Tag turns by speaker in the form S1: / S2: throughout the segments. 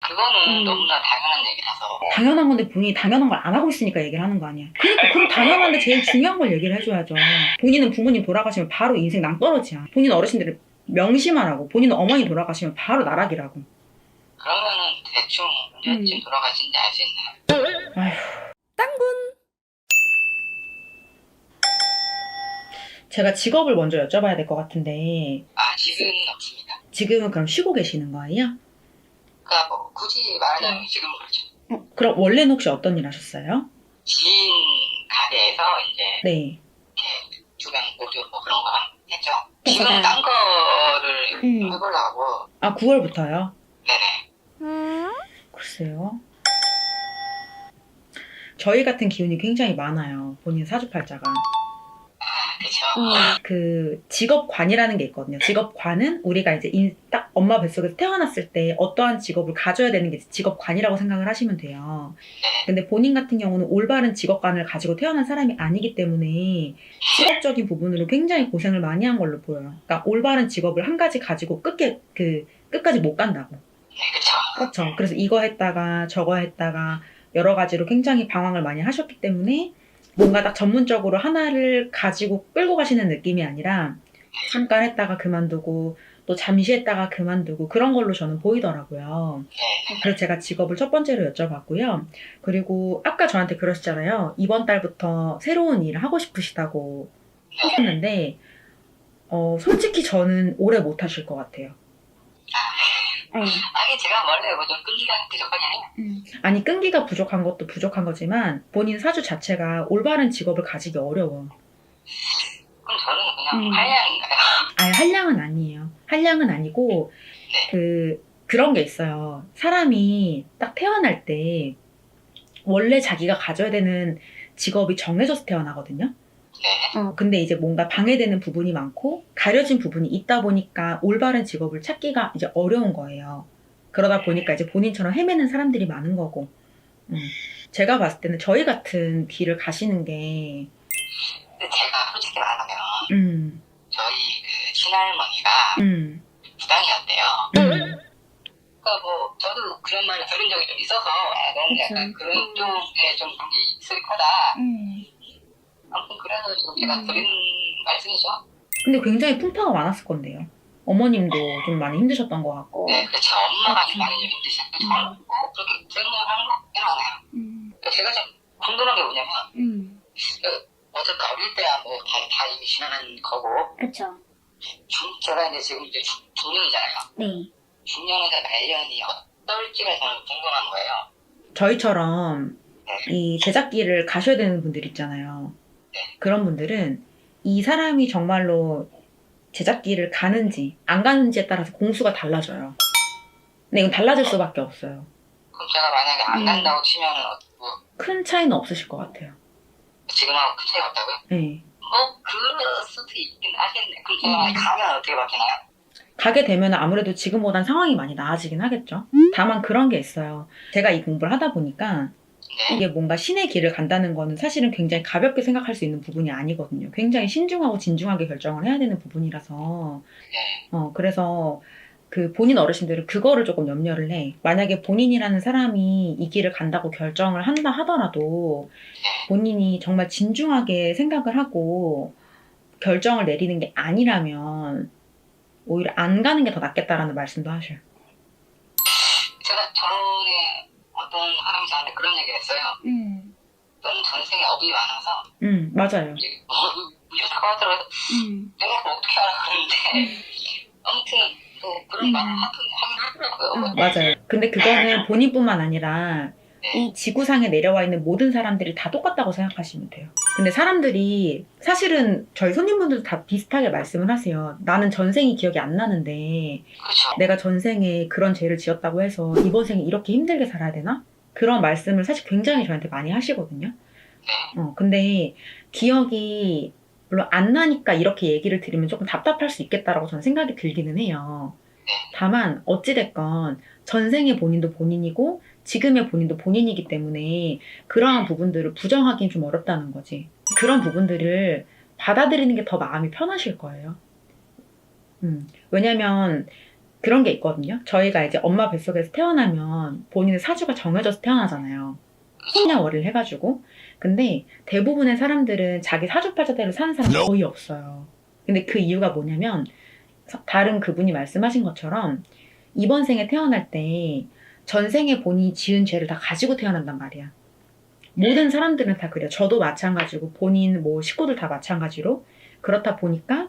S1: 그거는 너무나 당연한 얘기라서.
S2: 당연한 건데 본인이 당연한 걸 안 하고 있으니까 얘기를 하는 거 아니야. 그러니까 그럼 당연한데 제일 중요한 걸 얘기를 해줘야죠. 본인은 부모님 돌아가시면 바로 인생 낭떠러지야. 본인 어르신들은 명심하라고. 본인은 어머니 돌아가시면 바로 나락이라고.
S1: 그러면은 대충 언제쯤 돌아가신지 알 수 있나요?
S2: 아휴. 제가 직업을 먼저 여쭤봐야 될 것 같은데
S1: 지금은 없습니다.
S2: 지금은 그럼 쉬고 계시는 거예요?
S1: 그러니까 뭐 굳이 말하자면 지금은 그렇죠.
S2: 그럼 원래는 혹시 어떤 일 하셨어요?
S1: 지인 가게에서 이제
S2: 네.
S1: 이렇게 주변 보조 뭐 그런 거 했죠. 지금 딴 거를 해보려고.
S2: 9월부터요?
S1: 네네.
S2: 글쎄요. 저희 같은 기운이 굉장히 많아요. 본인 사주팔자가.
S1: 그쵸.
S2: 그 직업관이라는 게 있거든요. 직업관은 우리가 이제 딱 엄마 뱃속에서 태어났을 때 어떠한 직업을 가져야 되는 게 직업관이라고 생각을 하시면 돼요. 근데 본인 같은 경우는 올바른 직업관을 가지고 태어난 사람이 아니기 때문에 직업적인 부분으로 굉장히 고생을 많이 한 걸로 보여요. 그러니까 올바른 직업을 한 가지 가지고 끝까지 못 간다고.
S1: 네, 그쵸.
S2: 그렇죠. 그래서 이거 했다가 저거 했다가 여러 가지로 굉장히 방황을 많이 하셨기 때문에 뭔가 딱 전문적으로 하나를 가지고 끌고 가시는 느낌이 아니라 잠깐 했다가 그만두고 또 잠시 했다가 그만두고 그런 걸로 저는 보이더라고요. 그래서 제가 직업을 첫 번째로 여쭤봤고요. 그리고 아까 저한테 그러시잖아요. 이번 달부터 새로운 일을 하고 싶으시다고 하셨는데 솔직히 저는 오래 못 하실 것 같아요.
S1: 아니 제가 원래 뭐 좀 끈기가 부족하지 않아요?
S2: 아니 끈기가 부족한 것도 부족한 거지만 본인 사주 자체가 올바른 직업을 가지기 어려워.
S1: 그럼 저는 그냥 한량인가요?
S2: 아니 한량은 아니에요. 한량은 아니고 그런 게 있어요. 사람이 딱 태어날 때 원래 자기가 가져야 되는 직업이 정해져서 태어나거든요.
S1: 네.
S2: 근데 이제 뭔가 방해되는 부분이 많고 가려진 부분이 있다 보니까 올바른 직업을 찾기가 이제 어려운 거예요. 그러다 보니까 이제 본인처럼 헤매는 사람들이 많은 거고. 제가 봤을 때는 저희 같은 길을 가시는 게
S1: 근데 제가 솔직히 말하면 저희 그 친할머니가 부당이었대요. 그러니까 뭐 저도 그런 말을 들은 적이 좀 있어서 너는 약간 그런 쪽에 좀 그런 게 있을 거다. 아무튼 그래서 지금 제가 드린 말씀이죠.
S2: 근데 굉장히 풍파가 많았을 건데요. 어머님도 좀 많이 힘드셨던 것 같고.
S1: 네, 그렇죠. 엄마가 좀 많이 힘드셨고 저는 꼭 그렇게 생각하는 거 해나가요. 제가 좀 궁금한 게 뭐냐면 어차피 어릴 때야 뭐 다 이미 지나간 거고
S3: 그쵸.
S1: 제가 이제 지금 이제 중년이잖아요.
S3: 네.
S1: 중년에서 말년이 어떨지가 저는 궁금한 거예요.
S2: 저희처럼 이 제작기를 가셔야 되는 분들 있잖아요. 그런 분들은 이 사람이 정말로 제작기를 가는지 안 가는지에 따라서 공수가 달라져요. 근데 이건 달라질 수밖에 없어요.
S1: 그럼 제가 만약에 안 간다고 치면은 뭐
S2: 큰 차이는 없으실 것 같아요.
S1: 지금하고 큰 차이가 없다고요?
S2: 네.
S1: 뭐 그럴 수도 있긴 하겠네. 그럼 제가 만약에 가면 어떻게 바뀌나요?
S2: 가게 되면 아무래도 지금보단 상황이 많이 나아지긴 하겠죠. 다만 그런 게 있어요. 제가 이 공부를 하다 보니까 이게 뭔가 신의 길을 간다는 거는 사실은 굉장히 가볍게 생각할 수 있는 부분이 아니거든요. 굉장히 신중하고 진중하게 결정을 해야 되는 부분이라서 그래서 그 본인 어르신들은 그거를 조금 염려를 해. 만약에 본인이라는 사람이 이 길을 간다고 결정을 한다 하더라도 본인이 정말 진중하게 생각을 하고 결정을 내리는 게 아니라면 오히려 안 가는 게 더 낫겠다라는 말씀도 하셔요.
S1: 제가 전에 어떤 사람이 저한테 그런 얘기를 했어요. 너는 전생에 업이 많아서
S2: 맞아요.
S1: 이렇다고 하더라도 내가 그걸 어떻게 알아 그러는데 아무튼 또 그런 말을 하긴 하더라고요.
S2: 맞아요. 근데 그거는 본인뿐만 아니라 이 지구상에 내려와 있는 모든 사람들이 다 똑같다고 생각하시면 돼요. 근데 사람들이 사실은 저희 손님분들도 다 비슷하게 말씀을 하세요. 나는 전생이 기억이 안 나는데
S1: 그렇죠.
S2: 내가 전생에 그런 죄를 지었다고 해서 이번 생에 이렇게 힘들게 살아야 되나? 그런 말씀을 사실 굉장히 저한테 많이 하시거든요. 근데 기억이 물론 안 나니까 이렇게 얘기를 들으면 조금 답답할 수 있겠다라고 저는 생각이 들기는 해요. 다만 어찌됐건 전생의 본인도 본인이고 지금의 본인도 본인이기 때문에 그러한 부분들을 부정하기는 좀 어렵다는 거지. 그런 부분들을 받아들이는 게 더 마음이 편하실 거예요. 왜냐면 그런 게 있거든요. 저희가 이제 엄마 뱃속에서 태어나면 본인의 사주가 정해져서 태어나잖아요. 생년월일 해가지고. 근데 대부분의 사람들은 자기 사주팔자대로 사는 사람이 거의 없어요. 근데 그 이유가 뭐냐면 다른 그분이 말씀하신 것처럼 이번 생에 태어날 때 전생에 본인이 지은 죄를 다 가지고 태어난단 말이야. 모든 사람들은 다 그래요. 저도 마찬가지고 본인 뭐 식구들 다 마찬가지로 그렇다 보니까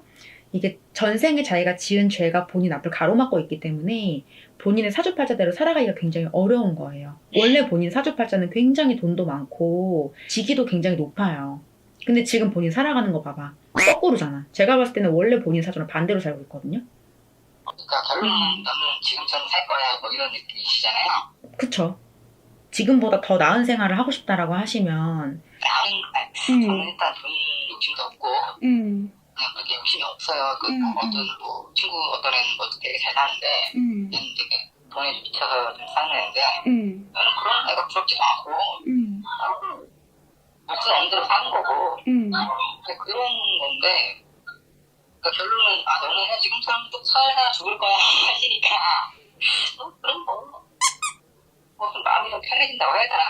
S2: 이게 전생에 자기가 지은 죄가 본인 앞을 가로막고 있기 때문에 본인의 사주팔자대로 살아가기가 굉장히 어려운 거예요. 원래 본인 사주팔자는 굉장히 돈도 많고 직위도 굉장히 높아요. 근데 지금 본인 살아가는 거 봐봐. 거꾸로잖아. 제가 봤을 때는 원래 본인 사주랑 반대로 살고 있거든요.
S1: 그러니까 결론은 너는 지금처럼 살 거야 뭐 이런 느낌이시잖아요.
S2: 그쵸. 지금보다 더 나은 생활을 하고 싶다라고 하시면
S1: 저는 일단 돈 욕심도 없고 그냥 그렇게 욕심이 없어요. 친구 어떤 애는 뭐 되게 잘 사는데 얘는 되게 돈에 좀 미쳐서 좀 사는 애인데 나는 그런 애가 부럽지도 않고 목숨 없는 대로 사는 거고 그냥 그런 건데 그러니까 결론은 너는 지금처럼 또 살다 죽을 거야 하시니까 그럼 좀 마음이 좀 편해진다고 해야 되나?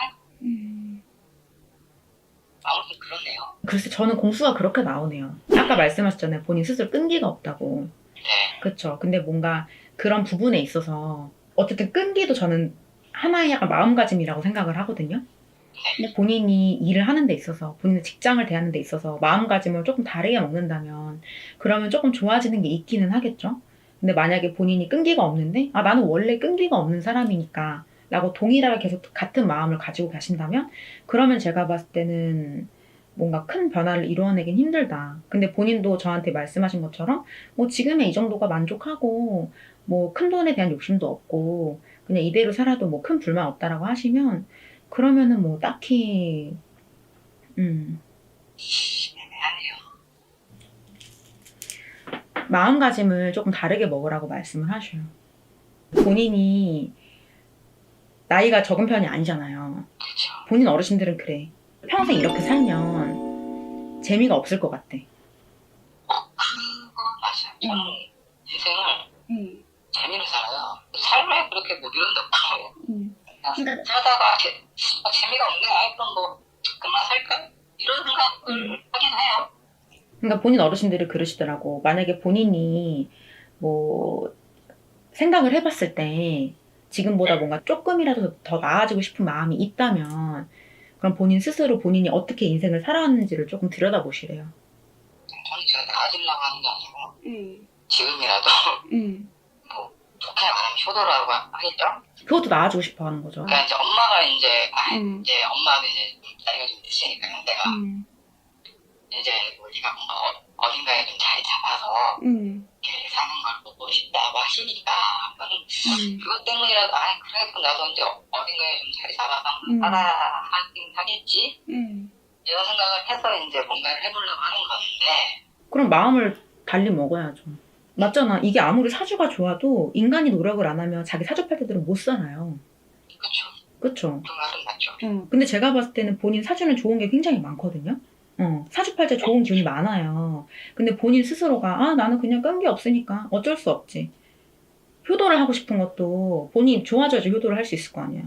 S1: 아무튼 그렇네요.
S2: 글쎄 저는 공수가 그렇게 나오네요. 아까 말씀하셨잖아요. 본인 스스로 끈기가 없다고.
S1: 네.
S2: 그쵸. 근데 뭔가 그런 부분에 있어서 어쨌든 끈기도 저는 하나의 약간 마음가짐이라고 생각을 하거든요. 근데 본인이 일을 하는 데 있어서 본인의 직장을 대하는 데 있어서 마음가짐을 조금 다르게 먹는다면 그러면 조금 좋아지는 게 있기는 하겠죠. 근데 만약에 본인이 끈기가 없는데 나는 원래 끈기가 없는 사람이니까 라고 동일하게 계속 같은 마음을 가지고 계신다면 그러면 제가 봤을 때는 뭔가 큰 변화를 이루어내긴 힘들다. 근데 본인도 저한테 말씀하신 것처럼 뭐 지금의 이 정도가 만족하고 뭐 큰 돈에 대한 욕심도 없고 그냥 이대로 살아도 뭐 큰 불만 없다라고 하시면 그러면은 뭐 딱히
S1: 애매하네요.
S2: 마음가짐을 조금 다르게 먹으라고 말씀을 하셔요. 본인이 나이가 적은 편이 아니잖아요.
S1: 그렇죠.
S2: 본인 어르신들은 그래. 평생 이렇게 살면 재미가 없을 것 같대.
S1: 그거 맞아요. 저는 인생을 재미로 살아요. 삶에 그렇게 뭐 이런 데 없고 그냥 살다가 재미가 없네. 그럼 뭐 그만 살까? 이런 생각을 하긴 해요.
S2: 그러니까 본인 어르신들이 그러시더라고. 만약에 본인이 뭐 생각을 해봤을 때 지금보다 뭔가 조금이라도 더 나아지고 싶은 마음이 있다면 그럼 본인 스스로 본인이 어떻게 인생을 살아왔는지를 조금 들여다보시래요.
S1: 저는 제가 나아지려고 하는 게 아니고 지금이라도 뭐 좋게 말하면 효도라고 하겠죠?
S2: 그것도 나아지고 싶어 하는 거죠.
S1: 그러니까 이제 엄마가 이제 엄마도 이제 나이가 좀 드시니까 내가 이제 우리가 뭔가 어딘가에 좀 자리 잡아서 이렇게 사는 걸 보고 싶다고 하시니까 저는 그것 때문이라도 그래도 나도 이제 어딘가에 좀 자리 잡아서 살아 하긴 하겠지 이런 생각을 해서 이제 뭔가를 해보려고 하는 건데
S2: 그럼 마음을 달리 먹어야죠. 맞잖아. 이게 아무리 사주가 좋아도 인간이 노력을 안 하면 자기 사주팔자대로 못 살아요.
S1: 그쵸.
S2: 그쵸.
S1: 그 말은 맞죠.
S2: 근데 제가 봤을 때는 본인 사주는 좋은 게 굉장히 많거든요. 사주팔자 좋은 기운이 많아요. 근데 본인 스스로가 나는 그냥 끈기 없으니까 어쩔 수 없지. 효도를 하고 싶은 것도 본인이 좋아져야지 효도를 할 수 있을 거 아니야.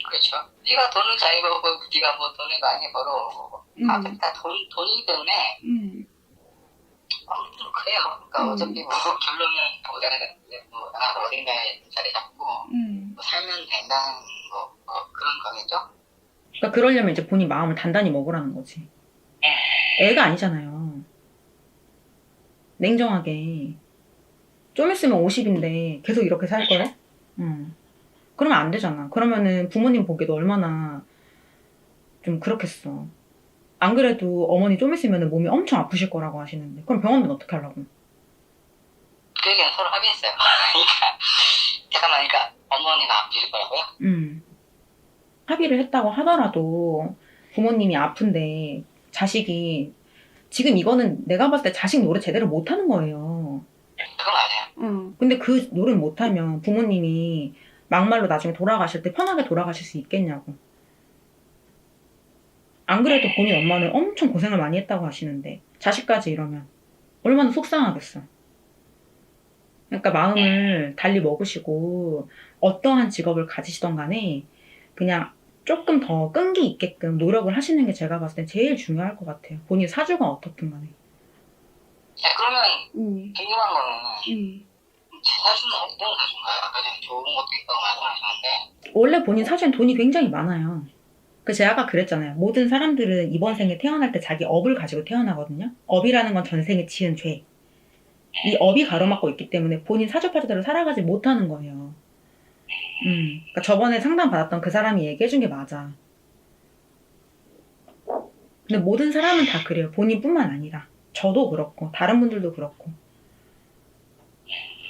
S1: 그렇죠. 네가 돈을 잘 벌고 네가 뭐 돈을 많이 벌어 다 돈이기 때문에 아무튼 그래요. 그러니까 어차피 뭐 결론은 내가 어딘가에 자리 잡고 뭐 살면 된다는 뭐 그런 거겠죠.
S2: 그러니까 그러려면 이제 본인 마음을 단단히 먹으라는 거지. 애가 아니잖아요. 냉정하게. 좀 있으면 50인데 계속 이렇게 살 거야? 그러면 안 되잖아. 그러면은 부모님 보기도 얼마나 좀 그렇겠어. 안 그래도 어머니 좀 있으면 몸이 엄청 아프실 거라고 하시는데 그럼 병원비는 어떻게 하려고?
S1: 그 얘기는 서로 합의했어요. 그러니까 어머니가 아프실 거라고요?
S2: 합의를 했다고 하더라도 부모님이 아픈데 자식이 지금 이거는 내가 봤을 때 자식 노릇 제대로 못하는 거예요.
S1: 그건 아니에요.
S2: 근데 그 노릇 못하면 부모님이 막말로 나중에 돌아가실 때 편하게 돌아가실 수 있겠냐고. 안 그래도 본인 엄마는 엄청 고생을 많이 했다고 하시는데 자식까지 이러면 얼마나 속상하겠어. 그러니까 마음을 달리 먹으시고 어떠한 직업을 가지시던 간에 그냥 조금 더 끈기 있게끔 노력을 하시는 게 제가 봤을 때 제일 중요할 것 같아요. 본인 사주가 어떻든 간에.
S1: 그러면 궁금한 거는 제 사주는 어떤 사주인가요? 아까 전에 좋은 것도 있다고 말씀하셨는데
S2: 원래 본인 사주엔 돈이 굉장히 많아요. 제가 아까 그랬잖아요. 모든 사람들은 이번 생에 태어날 때 자기 업을 가지고 태어나거든요. 업이라는 건 전생에 지은 죄. 이 업이 가로막고 있기 때문에 본인 사주파주대로 살아가지 못하는 거예요. 그러니까 저번에 상담 받았던 그 사람이 얘기해준 게 맞아. 근데 모든 사람은 다 그래요. 본인뿐만 아니라. 저도 그렇고 다른 분들도 그렇고.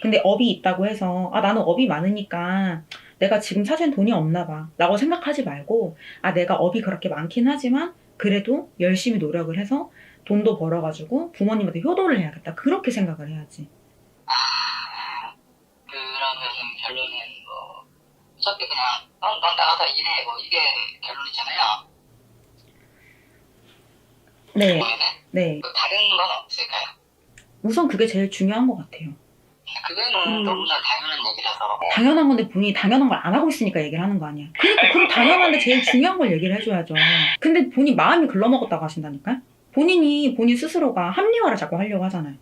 S2: 근데 업이 있다고 해서 나는 업이 많으니까 내가 지금 사주엔 돈이 없나 봐 라고 생각하지 말고 내가 업이 그렇게 많긴 하지만 그래도 열심히 노력을 해서 돈도 벌어가지고 부모님한테 효도를 해야겠다. 그렇게 생각을 해야지.
S1: 그러면 결론은 뭐 어차피 그냥 넌 나가서 일해 뭐 이게 결론이잖아요.
S2: 네.
S1: 보면은
S2: 네.
S1: 뭐 다른 건 없을까요?
S2: 우선 그게 제일 중요한 것 같아요.
S1: 그거는 너무나 당연한 얘기라서.
S2: 당연한 건데 본인이 당연한 걸 안 하고 있으니까 얘기를 하는 거 아니야. 그러니까 그럼 당연한데 제일 중요한 걸 얘기를 해줘야죠. 근데 본인 마음이 글러먹었다고 하신다니까? 본인이 본인 스스로가 합리화를 자꾸 하려고 하잖아요.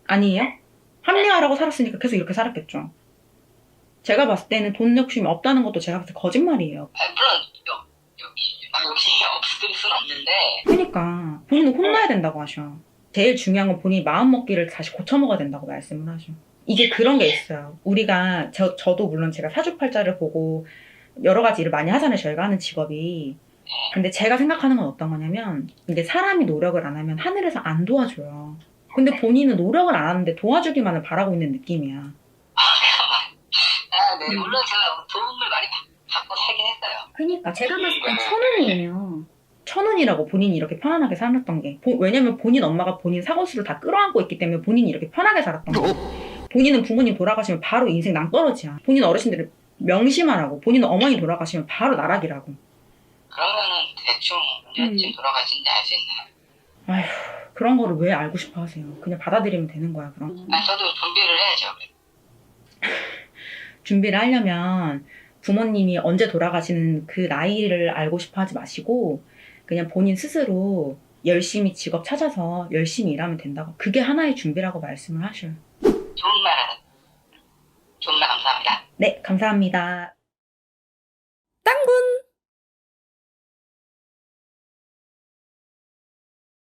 S2: 아니에요? 합리화라고 살았으니까 계속 이렇게 살았겠죠. 제가 봤을 때는 돈 욕심이 없다는 것도 제가 봤을 때 거짓말이에요.
S1: 물론 욕심이 없을 순 없는데.
S2: 그러니까 본인은 혼나야 된다고 하셔. 제일 중요한 건 본인이 마음먹기를 다시 고쳐먹어야 된다고 말씀을 하죠. 이게 그런 게 있어요. 우리가 저도 물론 제가 사주팔자를 보고 여러 가지 일을 많이 하잖아요. 저희가 하는 직업이. 근데 제가 생각하는 건 어떤 거냐면 이게 사람이 노력을 안 하면 하늘에서 안 도와줘요. 근데 본인은 노력을 안 하는데 도와주기만을 바라고 있는 느낌이야.
S1: 네, 물론 제가 도움을 많이 받고 살긴 했어요.
S2: 그러니까 제가 봤을 땐 천운이에요. 천운이라고 본인이 이렇게 편안하게 살았던 게. 왜냐면 본인 엄마가 본인 사고수를 다 끌어안고 있기 때문에 본인이 이렇게 편하게 살았던 거예요. 본인은 부모님 돌아가시면 바로 인생 낭떠러지야. 본인 어르신들을 명심하라고. 본인은 어머니 돌아가시면 바로 나락이라고.
S1: 그러면은 대충 언제쯤 돌아가신지 알 수 있나요?
S2: 아휴, 그런 거를 왜 알고 싶어 하세요. 그냥 받아들이면 되는 거야, 그럼.
S1: 저도 준비를 해야죠.
S2: 준비를 하려면 부모님이 언제 돌아가시는 그 나이를 알고 싶어 하지 마시고 그냥 본인 스스로 열심히 직업 찾아서 열심히 일하면 된다고. 그게 하나의 준비라고 말씀을 하셔요.
S1: 좋은 말 감사합니다.
S2: 네, 감사합니다. 땅군!